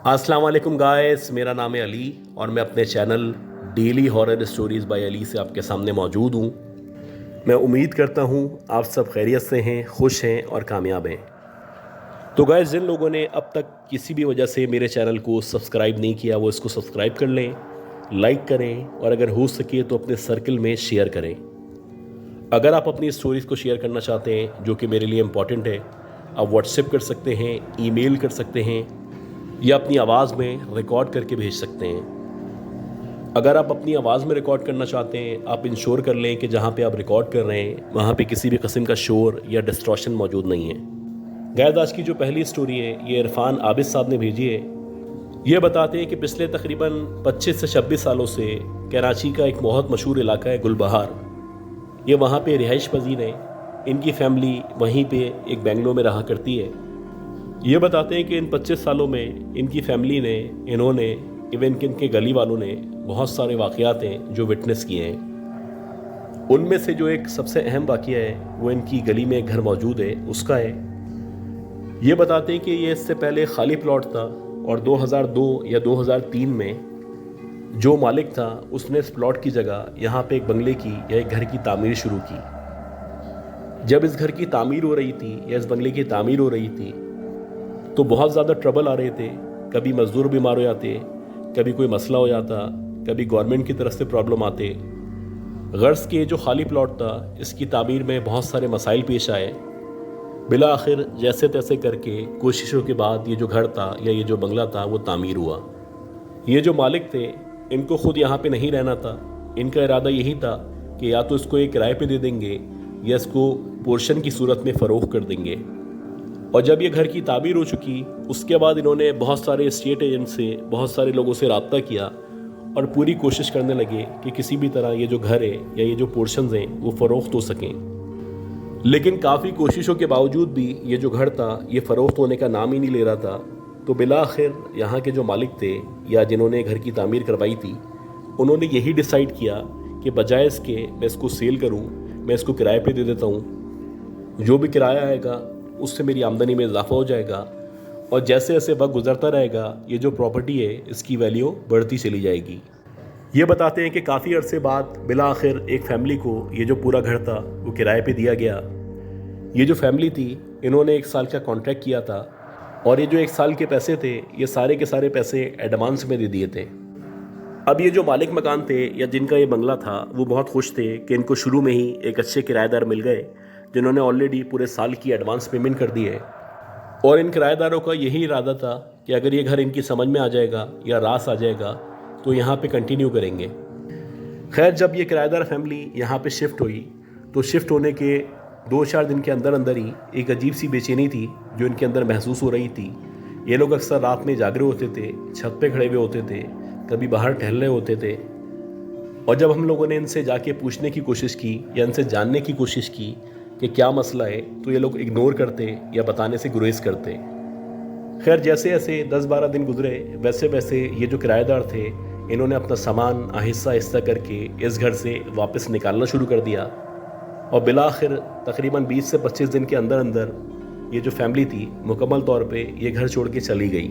अस्सलाम वालेकुम गाइस, मेरा नाम है अली और मैं अपने channel daily horror stories by Ali से आपके सामने मौजूद हूँ। मैं उम्मीद करता हूँ आप सब खैरियत से हैं, खुश हैं और कामयाब हैं। तो गाइस, जिन लोगों ने अब तक किसी भी वजह से मेरे चैनल को सब्सक्राइब नहीं किया वो इसको सब्सक्राइब कर लें, लाइक करें और अगर हो सके तो अपने सर्कल में शेयर करें। अगर आप अपनी स्टोरीज़ को शेयर करना चाहते हैं जो कि मेरे लिए इम्पॉर्टेंट है, आप व्हाट्सएप कर सकते हैं, ईमेल कर सकते हैं या अपनी आवाज़ में रिकॉर्ड करके भेज सकते हैं। अगर आप अपनी आवाज़ में रिकॉर्ड करना चाहते हैं, आप इंश्योर कर लें कि जहाँ पे आप रिकॉर्ड कर रहे हैं वहाँ पे किसी भी किस्म का शोर या डिस्ट्रॉशन मौजूद नहीं है। गैर आज की जो पहली स्टोरी है ये इरफान आबिद साहब ने भेजी है। ये बताते हैं कि पिछले तकरीबन 25 से 26 सालों से कराची का एक बहुत मशहूर इलाका है गुलबहार, ये वहाँ पे रिहाइश पजीर है। इनकी फैमिली वहीं पे एक बेंगलोर में रहा करती है। ये बताते हैं कि इन 25 सालों में इनकी फैमिली ने, इन्होंने, इवन कि इनके गली वालों ने बहुत सारे वाक़यात हैं जो विटनेस किए हैं। उनमें से जो एक सबसे अहम वाक़या है वो इनकी गली में एक घर मौजूद है उसका है। ये बताते हैं कि ये इससे पहले खाली प्लॉट था और 2002 या 2003 में जो मालिक था उसने इस प्लॉट की जगह यहाँ पे एक बंगले की या एक घर की तामीर शुरू की। जब इस घर की तामीर हो रही थी या इस बंगले की तामीर हो रही थी तो बहुत ज़्यादा ट्रबल आ रहे थे। कभी मज़दूर बीमार हो जाते, कभी कोई मसला हो जाता, कभी गवर्नमेंट की तरफ से प्रॉब्लम आते। गर्ज़ के जो खाली प्लॉट था इसकी तामीर में बहुत सारे मसाइल पेश आए। बिला आखिर जैसे तैसे करके कोशिशों के बाद ये जो घर था या ये जो बंगला था वो तामीर हुआ। ये जो मालिक थे इनको ख़ुद यहाँ पे नहीं रहना था। इनका इरादा यही था कि या तो इसको एक किराए पे दे देंगे या इसको पोर्शन की सूरत में फ़रोख्त कर देंगे। और जब ये घर की तामीर हो चुकी उसके बाद इन्होंने बहुत सारे एस्टेट एजेंट से, बहुत सारे लोगों से रब्ता किया और पूरी कोशिश करने लगे कि किसी भी तरह ये जो घर है या ये जो पोर्शंस हैं वो फ़रोख्त हो सकें। लेकिन काफ़ी कोशिशों के बावजूद भी ये जो घर था ये फ़रोख्त होने का नाम ही नहीं ले रहा था। तो बिला आखिर यहाँ के जो मालिक थे या जिन्होंने घर की तामीर करवाई थी उन्होंने यही डिसाइड किया कि बजाय इसके मैं इसको सेल करूँ, मैं इसको किराए पे दे देता हूँ। जो भी किराया आएगा उससे मेरी आमदनी में इजाफा हो जाएगा और जैसे जैसे वक्त गुजरता रहेगा ये जो प्रॉपर्टी है इसकी वैल्यू बढ़ती चली जाएगी। ये बताते हैं कि काफ़ी अरसे बाद बिला आखिर एक फ़ैमिली को ये जो पूरा घर था वो किराए पे दिया गया। ये जो फैमिली थी इन्होंने 1 साल का कॉन्ट्रैक्ट किया था और ये जो 1 साल के पैसे थे ये सारे के सारे पैसे एडवांस में दे दिए थे। अब ये जो मालिक मकान थे या जिनका ये बंगला था वो बहुत खुश थे कि इनको शुरू में ही एक अच्छे किराएदार मिल गए जिन्होंने ऑलरेडी पूरे साल की एडवांस पेमेंट कर दी है। और इन किराएदारों का यही इरादा था कि अगर ये घर इनकी समझ में आ जाएगा या रास आ जाएगा तो यहाँ पे कंटिन्यू करेंगे। खैर, जब ये किराएदार फैमिली यहाँ पे शिफ्ट हुई तो शिफ्ट होने के 2-4 दिन के अंदर अंदर ही एक अजीब सी बेचैनी थी जो इनके अंदर महसूस हो रही थी। ये लोग अक्सर रात में जागरे होते थे, छत पे खड़े हुए होते थे, कभी बाहर टहल रहे होते थे। और जब हम लोगों ने इनसे जाके पूछने की कोशिश की या इनसे जानने की कोशिश की कि क्या मसला है तो ये लोग इग्नोर करते या बताने से गुरेज करते। खैर, जैसे जैसे 10-12 दिन गुजरे वैसे वैसे ये जो किराएदार थे इन्होंने अपना सामान आहिस्ता आहिस्ता करके इस घर से वापस निकालना शुरू कर दिया और बिला आखिर तकरीबन 20 से 25 दिन के अंदर अंदर ये जो फैमिली थी मुकम्मल तौर पे ये घर छोड़ के चली गई।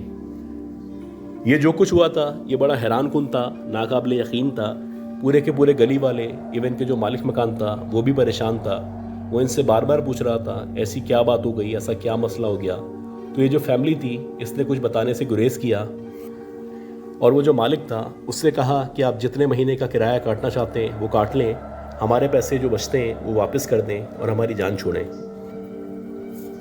ये जो कुछ हुआ था ये बड़ा हैरान कुन था, नाकाबिले यकीन था। पूरे के पूरे गली वाले, इवन के जो मालिक मकान था वो भी परेशान था। वो इनसे बार बार पूछ रहा था ऐसी क्या बात हो गई, ऐसा क्या मसला हो गया। तो ये जो फैमिली थी इसने कुछ बताने से गुरेज किया और वो जो मालिक था उससे कहा कि आप जितने महीने का किराया काटना चाहते हैं वो काट लें, हमारे पैसे जो बचते हैं वो वापस कर दें और हमारी जान छोड़ें।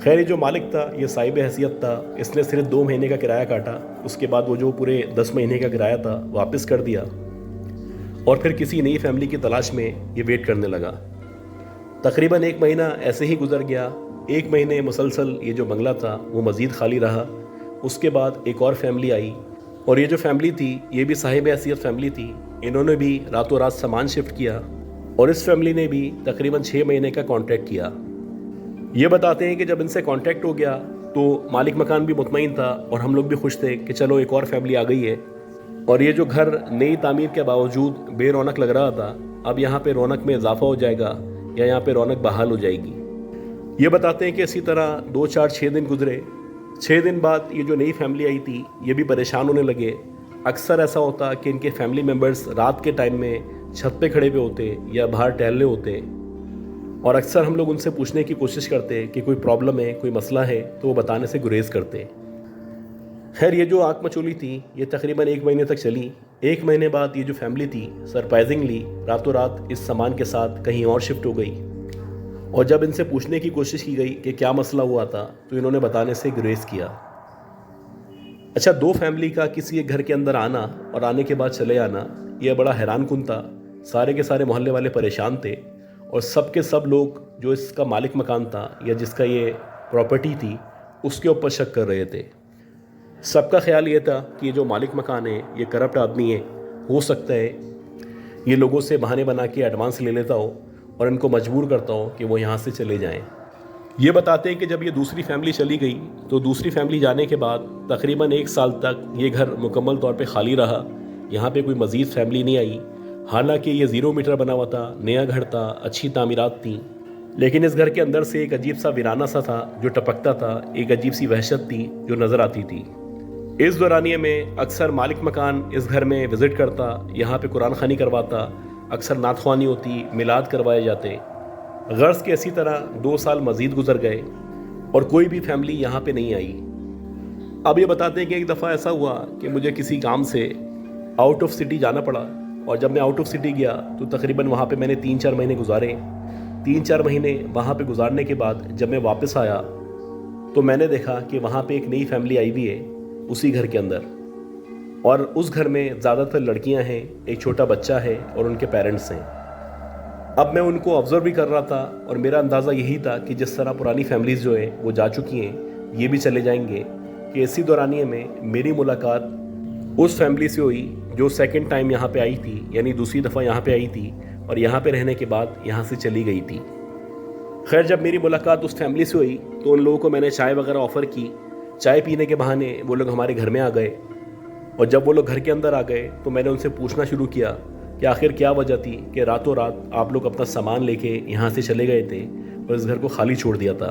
खैर, ये जो मालिक था ये साहिब हैसियत था, इसने सिर्फ 2 महीने का किराया काटा। उसके बाद वो जो पूरे 10 महीने का किराया था वापस कर दिया और फिर किसी नई फैमिली की तलाश में ये वेट करने लगा। तकरीबन 1 महीना ऐसे ही गुजर गया। 1 महीने मुसलसल ये जो बंगला था वो मज़ीद खाली रहा। उसके बाद एक और फैमिली आई और ये जो फैमिली थी ये भी साहिब हैसियत फैमिली थी। इन्होंने भी रातों रात सामान शिफ्ट किया और इस फैमिली ने भी तकरीबन 6 महीने का कॉन्ट्रैक्ट किया। ये बताते हैं कि जब इनसे कॉन्ट्रैक्ट हो गया तो मालिक मकान भी मुतमईन था और हम लोग भी खुश थे कि चलो एक और फैमिली आ गई है। और ये जो घर नई तामीर के बावजूद बेरौनक लग रहा था अब यहाँ पे रौनक में इजाफा हो जाएगा या यहाँ पे रौनक बहाल हो जाएगी। ये बताते हैं कि इसी तरह 2-4-6 दिन गुजरे। 6 दिन बाद ये जो नई फैमिली आई थी ये भी परेशान होने लगे। अक्सर ऐसा होता कि इनके फैमिली मेम्बर्स रात के टाइम में छत पे खड़े हुए होते या बाहर टहलने होते, और अक्सर हम लोग उनसे पूछने की कोशिश करते कि कोई प्रॉब्लम है, कोई मसला है, तो वो बताने से गुरेज करते। खैर ये जो आग मचोली थी ये तकरीबन 1 महीने तक चली। 1 महीने बाद ये जो फैमिली थी सरप्राइजिंगली रातों रात इस सामान के साथ कहीं और शिफ्ट हो गई, और जब इनसे पूछने की कोशिश की गई कि क्या मसला हुआ था तो इन्होंने बताने से गुरेज किया। अच्छा, 2 फैमिली का किसी एक घर के अंदर आना और आने के बाद चले आना यह बड़ा हैरान कुन था। सारे के सारे मोहल्ले वाले परेशान थे, और सब के सब लोग जो इसका मालिक मकान था या जिसका ये प्रॉपर्टी थी उसके ऊपर शक कर रहे थे। सबका ख्याल ये था कि ये जो मालिक मकान है ये करप्ट आदमी है, हो सकता है ये लोगों से बहाने बना के एडवांस ले लेता हो और इनको मजबूर करता हो कि वो यहाँ से चले जाएं। ये बताते हैं कि जब ये दूसरी फैमिली चली गई तो दूसरी फैमिली जाने के बाद तकरीबन 1 साल तक ये घर मुकम्मल तौर पे खाली रहा। यहाँ पे कोई मज़ीद फैमिली नहीं आई। हालांकि ये 0 मीटर बना हुआ था, नया घर था, अच्छी तामीरात थी, लेकिन इस घर के अंदर से एक अजीब सा वीराना सा था जो टपकता था, एक अजीब सी वहशत थी जो नज़र आती थी। इस दौरानिए में अक्सर मालिक मकान इस घर में विज़िट करता, यहाँ पे कुरान ख़ानी करवाता, अक्सर नात ख़्वानी होती, मिलाद करवाए जाते। गर्ज़ के इसी तरह 2 साल मज़ीद गुजर गए और कोई भी फैमिली यहाँ पे नहीं आई। अब ये बताते हैं कि एक दफ़ा ऐसा हुआ कि मुझे किसी काम से आउट ऑफ सिटी जाना पड़ा, और जब मैं आउट ऑफ सिटी गया तो तकरीबन वहाँ पे मैंने 3-4 महीने गुजारे। 3-4 महीने वहाँ पे गुजारने के बाद जब मैं वापस आया तो मैंने देखा कि वहाँ पे एक नई फैमिली आई हुई है उसी घर के अंदर, और उस घर में ज़्यादातर लड़कियां हैं, एक छोटा बच्चा है और उनके पेरेंट्स हैं। अब मैं उनको ऑब्ज़र्व भी कर रहा था और मेरा अंदाज़ा यही था कि जिस तरह पुरानी फैमिलीज़ जो हैं वो जा चुकी हैं, ये भी चले जाएंगे, कि इसी दौरानिए में मेरी मुलाकात उस फैमिली से हुई जो सेकंड टाइम यहाँ पे आई थी, यानी दूसरी दफ़ा यहाँ पे आई थी और यहाँ पे रहने के बाद यहाँ से चली गई थी। खैर जब मेरी मुलाकात उस फैमिली से हुई तो उन लोगों को मैंने चाय वगैरह ऑफ़र की। चाय पीने के बहाने वो लोग हमारे घर में आ गए, और जब वो लोग घर के अंदर आ गए तो मैंने उनसे पूछना शुरू किया कि आखिर क्या वजह थी कि रातों रात आप लोग अपना सामान लेके यहाँ से चले गए थे और इस घर को खाली छोड़ दिया था।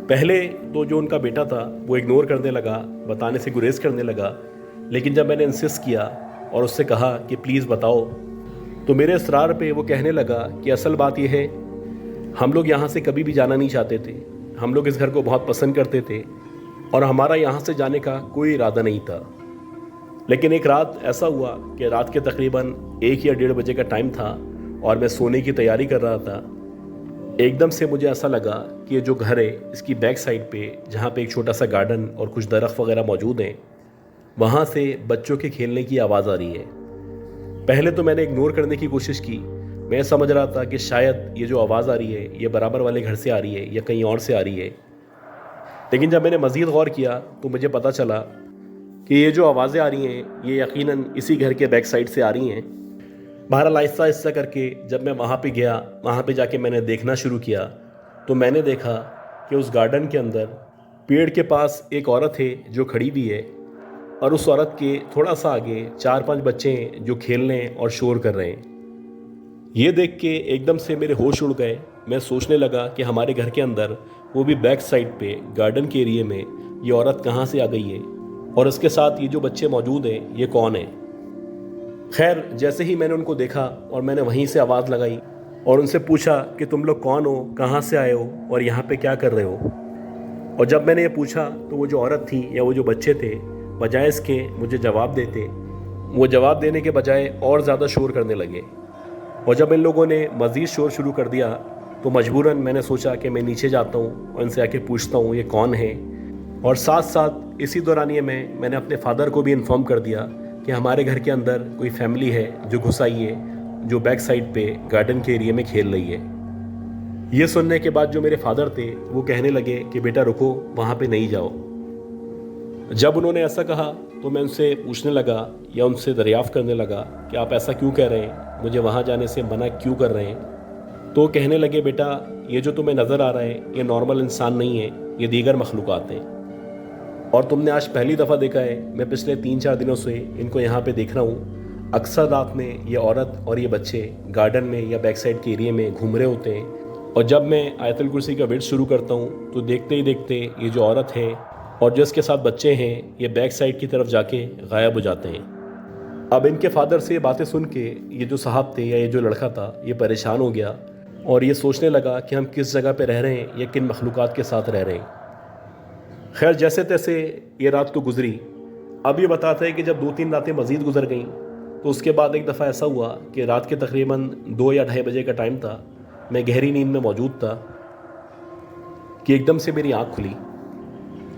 पहले तो जो उनका बेटा था वो इग्नोर करने लगा, बताने से गुरेज करने लगा, लेकिन जब मैंने इंसिस्ट किया और उससे कहा कि प्लीज़ बताओ तो मेरे इसरार पे वो कहने लगा कि असल बात यह है, हम लोग यहाँ से कभी भी जाना नहीं चाहते थे, हम लोग इस घर को बहुत पसंद करते थे और हमारा यहाँ से जाने का कोई इरादा नहीं था। लेकिन एक रात ऐसा हुआ कि रात के तकरीबन 1 या 1:30 बजे का टाइम था और मैं सोने की तैयारी कर रहा था। एकदम से मुझे ऐसा लगा कि ये जो घर है इसकी बैक साइड पे, जहाँ पे एक छोटा सा गार्डन और कुछ दरख्त वगैरह मौजूद हैं, वहाँ से बच्चों के खेलने की आवाज़ आ रही है। पहले तो मैंने इग्नोर करने की कोशिश की। मैं समझ रहा था कि शायद ये जो आवाज़ आ रही है ये बराबर वाले घर से आ रही है या कहीं और से आ रही है, लेकिन जब मैंने मज़ीद गौर किया तो मुझे पता चला कि ये जो आवाज़ें आ रही हैं ये यकीनन इसी घर के बैक साइड से आ रही हैं। बहरहाल आहिस्ता आहिस्ता करके जब मैं वहाँ पे गया, वहाँ पे जाके मैंने देखना शुरू किया तो मैंने देखा कि उस गार्डन के अंदर पेड़ के पास एक औरत है जो खड़ी हुई है, और उस औरत के थोड़ा सा आगे 4-5 बच्चे हैं जो खेलने और शोर कर रहे हैं। ये देख के एकदम से मेरे होश उड़ गए। मैं सोचने लगा कि हमारे घर के अंदर, वो भी बैक साइड पे गार्डन के एरिए में, ये औरत कहाँ से आ गई है और उसके साथ ये जो बच्चे मौजूद हैं ये कौन है। खैर जैसे ही मैंने उनको देखा और मैंने वहीं से आवाज़ लगाई और उनसे पूछा कि तुम लोग कौन हो, कहाँ से आए हो और यहाँ पे क्या कर रहे हो। और जब मैंने ये पूछा तो वो जो औरत थी या वो जो बच्चे थे, बजाय इसके मुझे जवाब देते, वो जवाब देने के बजाय और ज़्यादा शोर करने लगे। और जब इन लोगों ने मज़ीद शोर शुरू कर दिया तो मजबूरन मैंने सोचा कि मैं नीचे जाता हूँ और इनसे आके पूछता हूँ ये कौन है। और साथ साथ इसी दौरानिए में मैंने अपने फादर को भी इन्फॉर्म कर दिया कि हमारे घर के अंदर कोई फैमिली है जो घुस आई है, जो बैक साइड पे गार्डन के एरिया में खेल रही है। ये सुनने के बाद जो मेरे फादर थे वो कहने लगे कि बेटा रुको, वहाँ पे नहीं जाओ। जब उन्होंने ऐसा कहा तो मैं उनसे पूछने लगा या उनसे दरियाफ़्त करने लगा कि आप ऐसा क्यों कह रहे हैं, मुझे वहाँ जाने से मना क्यों कर रहे हैं। तो कहने लगे बेटा ये जो तुम्हें नज़र आ रहा है ये नॉर्मल इंसान नहीं है, ये दीगर मखलूक़ात हैं, और तुमने आज पहली दफ़ा देखा है, मैं पिछले 3-4 दिनों से इनको यहाँ पे देख रहा हूँ। अक्सर रात में ये औरत और ये बच्चे गार्डन में या बैक साइड के एरिए में घूम रहे होते हैं, और जब मैं आयतुल कुर्सी का विर्द शुरू करता हूँ तो देखते ही देखते ये जो औरत है और जो इसके साथ बच्चे हैं ये बैक साइड की तरफ जाके गायब हो जाते हैं। अब इनके फादर से ये बातें सुन के ये जो साहब थे या ये जो लड़का था ये परेशान हो गया और ये सोचने लगा कि हम किस जगह पे रह रहे हैं या किन मखलूक़ात के साथ रह रहे हैं। खैर जैसे तैसे ये रात तो गुजरी। अब ये बताता है कि जब 2-3 रातें मज़ीद गुजर गईं तो उसके बाद एक दफ़ा ऐसा हुआ कि रात के तकरीबन 2 या 2:30 बजे का टाइम था, मैं गहरी नींद में मौजूद था कि एकदम से मेरी आँख खुली।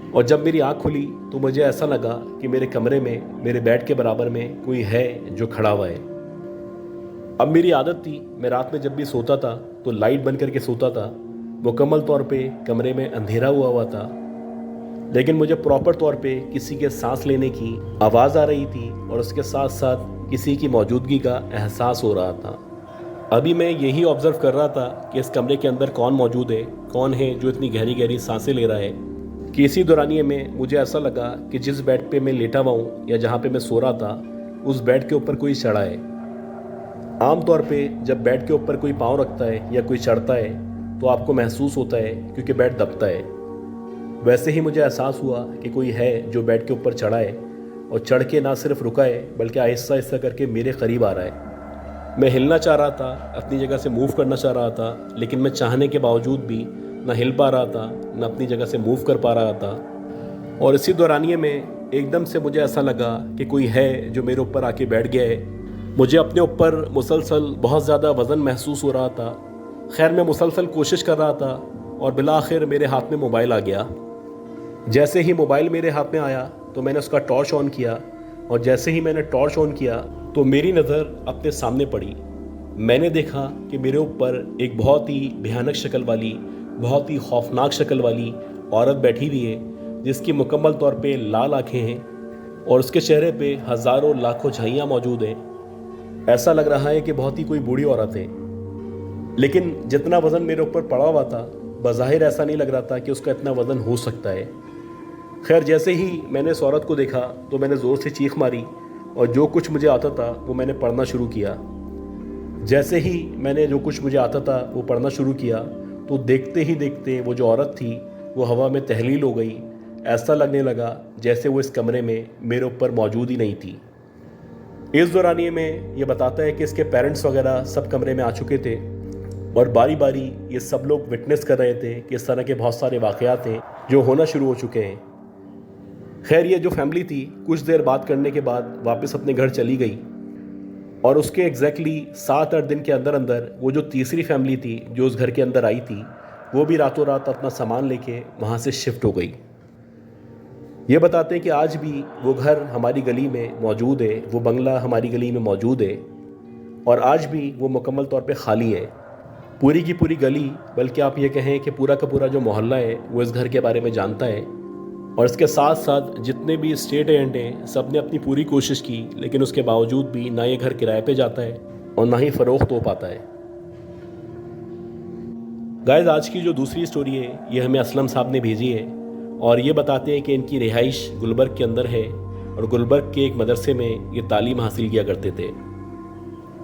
और जब मेरी आँख खुली तो मुझे ऐसा लगा कि मेरे कमरे में मेरे बेड के बराबर में कोई है जो खड़ा हुआ है। अब मेरी आदत थी, मैं रात में जब भी सोता था तो लाइट बंद करके सोता था। मुकम्मल तौर पे कमरे में अंधेरा हुआ था, लेकिन मुझे प्रॉपर तौर पे किसी के सांस लेने की आवाज़ आ रही थी और उसके साथ साथ किसी की मौजूदगी का एहसास हो रहा था। अभी मैं यही ऑब्ज़र्व कर रहा था कि इस कमरे के अंदर कौन मौजूद है, कौन है जो इतनी गहरी गहरी सांसें ले रहा है, कि इसी दौरानिए में मुझे ऐसा लगा कि जिस बेड पे मैं लेटा हुआ हूँ या जहाँ पे मैं सो रहा था उस बेड के ऊपर कोई चढ़ा है। आम तौर पे जब बेड के ऊपर कोई पाँव रखता है या कोई चढ़ता है तो आपको महसूस होता है क्योंकि बेड दबता है। वैसे ही मुझे एहसास हुआ कि कोई है जो बेड के ऊपर चढ़ा है और चढ़ के ना सिर्फ रुका है बल्कि आहिस्ता आहिस्ता करके मेरे करीब आ रहा है। मैं हिलना चाह रहा था, अपनी जगह से मूव करना चाह रहा था, लेकिन मैं चाहने के बावजूद भी ना हिल पा रहा था, ना अपनी जगह से मूव कर पा रहा था। और इसी दौरानिए में एकदम से मुझे ऐसा लगा कि कोई है जो मेरे ऊपर आके बैठ गया है। मुझे अपने ऊपर मुसलसल बहुत ज़्यादा वज़न महसूस हो रहा था। खैर मैं मुसलसल कोशिश कर रहा था और बिलाखिर मेरे हाथ में मोबाइल आ गया। जैसे ही मोबाइल मेरे हाथ में आया तो मैंने उसका टॉर्च ऑन किया और जैसे ही मैंने टॉर्च ऑन किया तो मेरी नज़र अपने सामने पड़ी। मैंने देखा कि मेरे ऊपर एक बहुत ही भयानक शक्ल वाली, बहुत ही खौफनाक शक्ल वाली औरत बैठी हुई है जिसकी मुकम्मल तौर पे लाल आँखें हैं और उसके चेहरे पे हज़ारों लाखों झाइयाँ मौजूद हैं। ऐसा लग रहा है कि बहुत ही कोई बूढ़ी औरत है, लेकिन जितना वज़न मेरे ऊपर पड़ा हुआ था बज़ाहिर ऐसा नहीं लग रहा था कि उसका इतना वज़न हो सकता है। खैर जैसे ही मैंने इस औरत को देखा तो मैंने ज़ोर से चीख मारी और जो कुछ मुझे आता था वो मैंने पढ़ना शुरू किया। जैसे ही मैंने जो कुछ मुझे आता था वो पढ़ना शुरू किया तो देखते ही देखते वो जो औरत थी वो हवा में तहलील हो गई। ऐसा लगने लगा जैसे वो इस कमरे में मेरे ऊपर मौजूद ही नहीं थी। इस दौरानिए में ये बताता है कि इसके पेरेंट्स वगैरह सब कमरे में आ चुके थे और बारी बारी ये सब लोग विटनेस कर रहे थे कि इस तरह के बहुत सारे वाक़यात हैं जो होना शुरू हो चुके हैं। खैर ये जो फैमिली थी कुछ देर बात करने के बाद वापस अपने घर चली गई और उसके एग्जैक्टली 7-8 दिन के अंदर अंदर वो जो तीसरी फैमिली थी जो उस घर के अंदर आई थी वो भी रातों रात अपना सामान लेके वहाँ से शिफ्ट हो गई। ये बताते हैं कि आज भी वो घर हमारी गली में मौजूद है, वो बंगला हमारी गली में मौजूद है और आज भी वो मुकम्मल तौर पे खाली है। पूरी की पूरी गली, बल्कि आप ये कहें कि पूरा का पूरा जो मोहल्ला है वो इस घर के बारे में जानता है। और इसके साथ साथ जितने भी स्टेट एजेंट हैं सब ने अपनी पूरी कोशिश की, लेकिन उसके बावजूद भी ना ये घर किराए पे जाता है और ना ही फ़रोख्त हो पाता है। गाइस आज की जो दूसरी स्टोरी है ये हमें असलम साहब ने भेजी है और ये बताते हैं कि इनकी रिहाइश गुलबर्ग के अंदर है और गुलबर्ग के एक मदरसे में ये तालीम हासिल किया करते थे।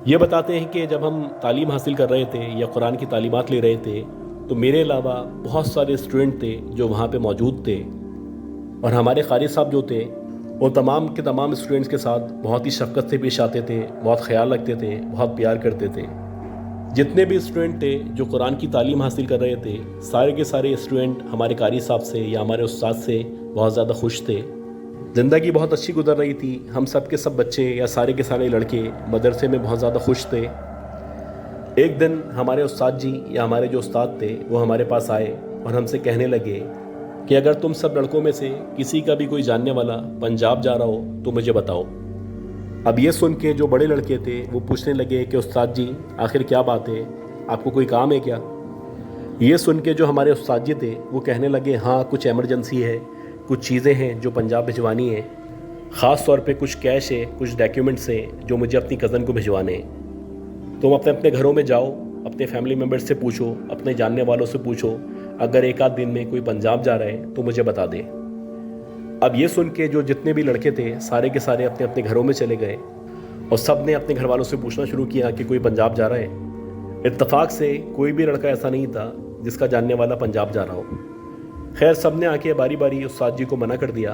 ये बताते हैं कि जब हम तालीम हासिल कर रहे थे या कुरान की तालीमात ले रहे थे तो मेरे अलावा बहुत सारे स्टूडेंट थे जो वहाँ पे मौजूद थे और हमारे क़ारी साहब जो थे वो तमाम के तमाम स्टूडेंट्स के साथ बहुत ही शफ़क़त से पेश आते थे, बहुत ख्याल रखते थे, बहुत प्यार करते थे। जितने भी स्टूडेंट थे जो कुरान की तालीम हासिल कर रहे थे सारे के सारे स्टूडेंट हमारे क़ारी साहब से या हमारे उस्ताद से बहुत ज़्यादा खुश थे। ज़िंदगी बहुत अच्छी गुजर रही थी। हम सब के सब बच्चे या सारे के सारे लड़के मदरसे में बहुत ज़्यादा खुश थे। एक दिन हमारे उस्ताद जी या हमारे जो उस्ताद थे वो हमारे पास आए और हमसे कहने लगे कि अगर तुम सब लड़कों में से किसी का भी कोई जानने वाला पंजाब जा रहा हो तो मुझे बताओ। अब ये सुन के जो बड़े लड़के थे वो पूछने लगे कि उस्ताद जी आखिर क्या बात है, आपको कोई काम है क्या? ये सुन के जो हमारे उस्ताद जी थे वो कहने लगे हाँ कुछ एमरजेंसी है, कुछ चीज़ें हैं जो पंजाब भिजवानी है, ख़ास तौर पे कुछ कैश है, कुछ डॉक्यूमेंट्स हैं जो मुझे अपनी कज़न को भिजवाने हैं। तुम अपने अपने घरों में जाओ, अपने फैमिली मेम्बर्स से पूछो, अपने जानने वालों से पूछो, अगर एक आध दिन में कोई पंजाब जा रहा है तो मुझे बता दे। अब ये सुन के जो जितने भी लड़के थे सारे के सारे अपने अपने घरों में चले गए और सब ने अपने घर वालों से पूछना शुरू किया कि कोई पंजाब जा रहा है। इत्तफाक से कोई भी लड़का ऐसा नहीं था जिसका जानने वाला पंजाब जा रहा हो। خیر سب نے آ کے باری باری استاد جی کو منع کر دیا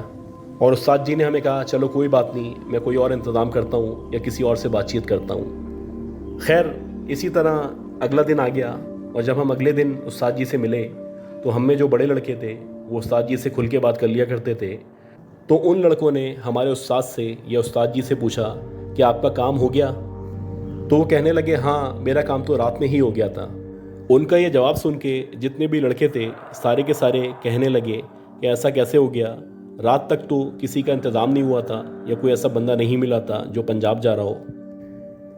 اور استاد جی نے ہمیں کہا چلو کوئی بات نہیں، میں کوئی اور انتظام کرتا ہوں یا کسی اور سے بات چیت کرتا ہوں۔ خیر اسی طرح اگلا دن آ گیا اور جب ہم اگلے دن استاد جی سے ملے تو ہم میں جو بڑے لڑکے تھے وہ استاد جی سے کھل کے بات کر لیا کرتے تھے، تو ان لڑکوں نے ہمارے استاد سے یا استاد جی سے پوچھا کہ آپ کا کام ہو گیا؟ تو وہ کہنے لگے ہاں میرا کام تو رات میں ہی ہو گیا تھا۔ ان کا یہ جواب سن کے جتنے بھی لڑکے تھے سارے کے سارے کہنے لگے کہ ایسا کیسے ہو گیا، رات تک تو کسی کا انتظام نہیں ہوا تھا یا کوئی ایسا بندہ نہیں ملا تھا جو پنجاب جا رہا ہو۔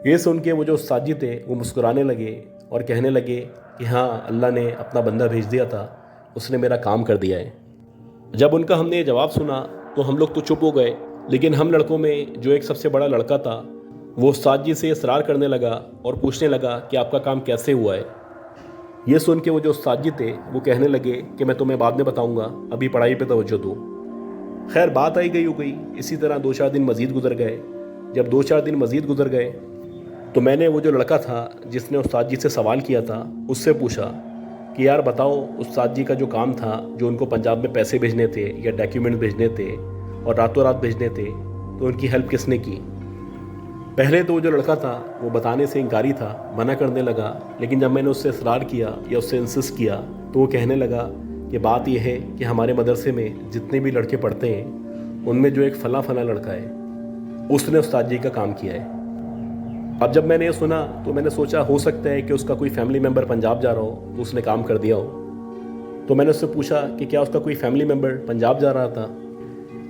یہ سن کے وہ جو استاد جی تھے وہ مسکرانے لگے اور کہنے لگے کہ ہاں اللہ نے اپنا بندہ بھیج دیا تھا، اس نے میرا کام کر دیا ہے۔ جب ان کا ہم نے یہ جواب سنا تو ہم لوگ تو چپ ہو گئے، لیکن ہم لڑکوں میں جو ایک سب سے بڑا لڑکا تھا وہ استاد جی سے اصرار کرنے لگا اور پوچھنے لگا کہ آپ کا کام کیسے ہوا ہے۔ یہ سن کے وہ جو استاد جی تھے وہ کہنے لگے کہ میں تمہیں بعد میں بتاؤں گا، ابھی پڑھائی پہ توجہ دو۔ خیر بات آئی گئی ہو گئی، اسی طرح 2-4 دن مزید گزر گئے۔ جب 2-4 دن مزید گزر گئے تو میں نے وہ جو لڑکا تھا جس نے استاد جی سے سوال کیا تھا اس سے پوچھا کہ یار بتاؤ استاد جی کا جو کام تھا، جو ان کو پنجاب میں پیسے بھیجنے تھے یا ڈاکیومنٹ بھیجنے تھے اور راتوں رات بھیجنے تھے، تو ان کی ہیلپ کس نے کی؟ پہلے تو وہ جو لڑکا تھا وہ بتانے سے انکاری تھا، منع کرنے لگا، لیکن جب میں نے اس سے اصرار کیا یا اس سے انسسٹ کیا تو وہ کہنے لگا کہ بات یہ ہے کہ ہمارے مدرسے میں جتنے بھی لڑکے پڑھتے ہیں ان میں جو ایک فلاں فلاں لڑکا ہے اس نے استاد جی کا کام کیا ہے۔ اب جب میں نے یہ سنا تو میں نے سوچا ہو سکتا ہے کہ اس کا کوئی فیملی ممبر پنجاب جا رہا ہو تو اس نے کام کر دیا ہو۔ تو میں نے اس سے پوچھا کہ کیا اس کا کوئی فیملی ممبر پنجاب جا رہا تھا؟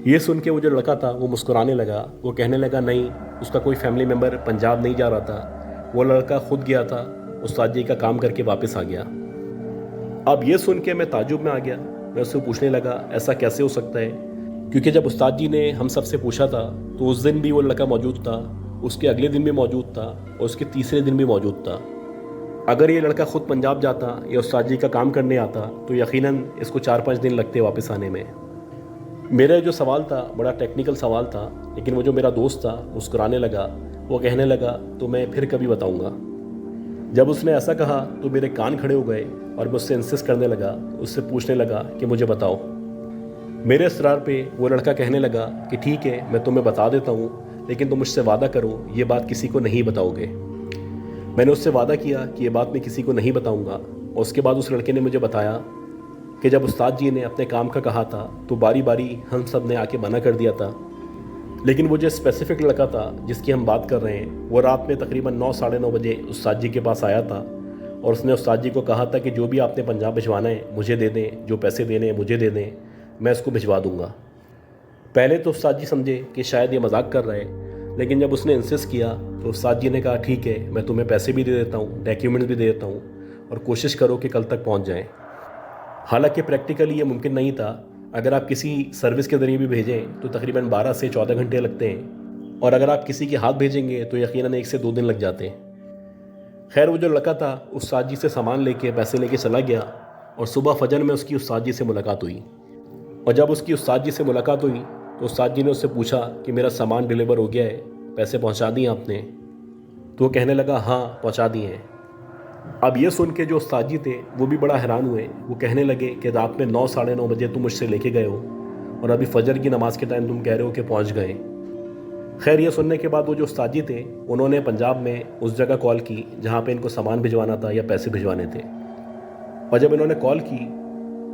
یہ سن کے وہ جو لڑکا تھا وہ مسکرانے لگا، وہ کہنے لگا نہیں اس کا کوئی فیملی ممبر پنجاب نہیں جا رہا تھا، وہ لڑکا خود گیا تھا، استاد جی کا کام کر کے واپس آ گیا۔ اب یہ سن کے میں تعجب میں آ گیا، میں اس سے پوچھنے لگا ایسا کیسے ہو سکتا ہے، کیونکہ جب استاد جی نے ہم سب سے پوچھا تھا تو اس دن بھی وہ لڑکا موجود تھا، اس کے اگلے دن بھی موجود تھا اور اس کے تیسرے دن بھی موجود تھا۔ اگر یہ لڑکا خود پنجاب جاتا یا استاد جی کا کام کرنے آتا تو یقیناً اس کو 4-5 دن لگتے واپس آنے میں۔ میرا جو سوال تھا بڑا ٹیکنیکل سوال تھا، لیکن وہ جو میرا دوست تھا مسکرانے لگا، وہ کہنے لگا تو میں پھر کبھی بتاؤں گا۔ جب اس نے ایسا کہا تو میرے کان کھڑے ہو گئے اور میں اس سے انسسٹ کرنے لگا، اس سے پوچھنے لگا کہ مجھے بتاؤ۔ میرے اصرار پہ وہ لڑکا کہنے لگا کہ ٹھیک ہے میں تمہیں بتا دیتا ہوں، لیکن تم مجھ سے وعدہ کرو یہ بات کسی کو نہیں بتاؤ گے۔ میں نے اس سے وعدہ کیا کہ یہ بات میں کسی کو نہیں بتاؤں گا، اور اس کے بعد اس لڑکے نے مجھے بتایا کہ جب استاد جی نے اپنے کام کا کہا تھا تو باری باری ہم سب نے آ کے منع کر دیا تھا، لیکن وہ جو اسپیسیفک لڑکا تھا جس کی ہم بات کر رہے ہیں وہ رات میں تقریباً 9-9:30 بجے استاد جی کے پاس آیا تھا اور اس نے استاد جی کو کہا تھا کہ جو بھی آپ نے پنجاب بھجوانا ہے مجھے دے دیں، جو پیسے دینے ہیں مجھے دے دیں، میں اس کو بھجوا دوں گا۔ پہلے تو استاد جی سمجھے کہ شاید یہ مذاق کر رہے ہیں، لیکن جب اس نے انسسٹ کیا تو استاد جی نے کہا ٹھیک ہے میں تمہیں پیسے بھی دے دیتا ہوں، ڈاکیومنٹ بھی دے دیتا ہوں، اور کوشش کرو کہ کل تک پہنچ جائیں۔ حالانکہ پریکٹیکلی یہ ممکن نہیں تھا، اگر آپ کسی سروس کے ذریعے بھی بھیجیں تو تقریباً 12 سے 14 گھنٹے لگتے ہیں، اور اگر آپ کسی کے ہاتھ بھیجیں گے تو یقیناً 1 سے 2 دن لگ جاتے ہیں۔ خیر وہ جو لڑکا تھا استاد جی سے سامان لے کے پیسے لے کے چلا گیا، اور صبح فجر میں اس کی استاد جی سے ملاقات ہوئی، اور جب اس کی استاد جی سے ملاقات ہوئی تو استاد جی نے اس سے پوچھا کہ میرا سامان ڈیلیور ہو گیا ہے، پیسے پہنچا دیے آپ نے؟ تو وہ کہنے لگا ہاں پہنچا دیے ہیں۔ اب یہ سن کے جو استاد جی تھے وہ بھی بڑا حیران ہوئے، وہ کہنے لگے کہ رات میں 9-9:30 بجے تم مجھ سے لے کے گئے ہو اور ابھی فجر کی نماز کے ٹائم تم کہہ رہے ہو کہ پہنچ گئے۔ خیر یہ سننے کے بعد وہ جو استاد جی تھے انہوں نے پنجاب میں اس جگہ کال کی جہاں پہ ان کو سامان بھجوانا تھا یا پیسے بھجوانے تھے، اور جب انہوں نے کال کی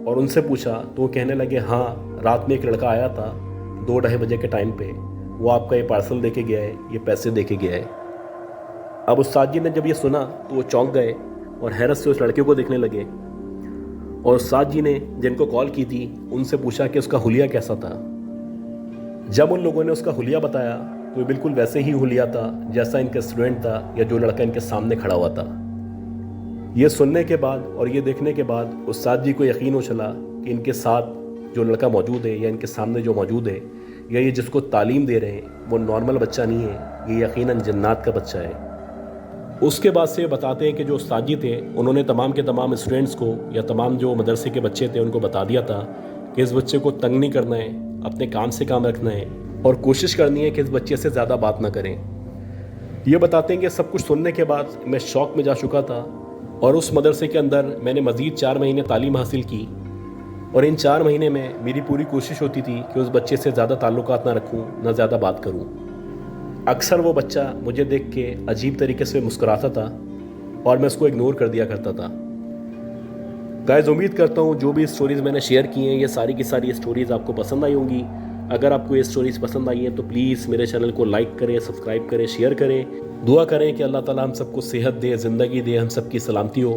اور ان سے پوچھا تو وہ کہنے لگے ہاں رات میں ایک لڑکا آیا تھا 2-2:30 بجے کے ٹائم پہ، وہ آپ کا یہ پارسل دے کے گیا ہے، یہ پیسے دے کے گیا ہے۔ اب استاد جی نے جب یہ سنا تو وہ چونک گئے اور حیرت سے اس لڑکے کو دیکھنے لگے، اور استاد جی نے جن کو کال کی تھی ان سے پوچھا کہ اس کا حلیہ کیسا تھا۔ جب ان لوگوں نے اس کا حلیہ بتایا تو یہ بالکل ویسے ہی حلیہ تھا جیسا ان کا اسٹوڈنٹ تھا یا جو لڑکا ان کے سامنے کھڑا ہوا تھا۔ یہ سننے کے بعد اور یہ دیکھنے کے بعد استاد جی کو یقین ہو چلا کہ ان کے ساتھ جو لڑکا موجود ہے یا ان کے سامنے جو موجود ہے یا یہ جس کو تعلیم دے رہے ہیں وہ نارمل بچہ نہیں ہے، یہ یقیناً جنات کا بچہ ہے۔ اس کے بعد سے بتاتے ہیں کہ جو استاد جی تھے انہوں نے تمام کے تمام اسٹوڈنٹس کو یا تمام جو مدرسے کے بچے تھے ان کو بتا دیا تھا کہ اس بچے کو تنگ نہیں کرنا ہے، اپنے کام سے کام رکھنا ہے اور کوشش کرنی ہے کہ اس بچے سے زیادہ بات نہ کریں۔ یہ بتاتے ہیں کہ سب کچھ سننے کے بعد میں شوق میں جا چکا تھا، اور اس مدرسے کے اندر میں نے مزید 4 مہینے تعلیم حاصل کی، اور ان 4 مہینے میں میری پوری کوشش ہوتی تھی کہ اس بچے سے زیادہ تعلقات نہ رکھوں، نہ زیادہ بات کروں۔ اکثر وہ بچہ مجھے دیکھ کے عجیب طریقے سے مسکراتا تھا اور میں اس کو اگنور کر دیا کرتا تھا۔ گائز، امید کرتا ہوں جو بھی اسٹوریز میں نے شیئر کی ہیں یہ ساری کی ساری اسٹوریز آپ کو پسند آئی ہوں گی۔ اگر آپ کو یہ اسٹوریز پسند آئی ہیں تو پلیز میرے چینل کو لائک کریں، سبسکرائب کریں، شیئر کریں۔ دعا کریں کہ اللہ تعالیٰ ہم سب کو صحت دے، زندگی دے، ہم سب کی سلامتی ہو۔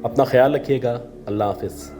اپنا خیال رکھیے گا۔ اللہ حافظ۔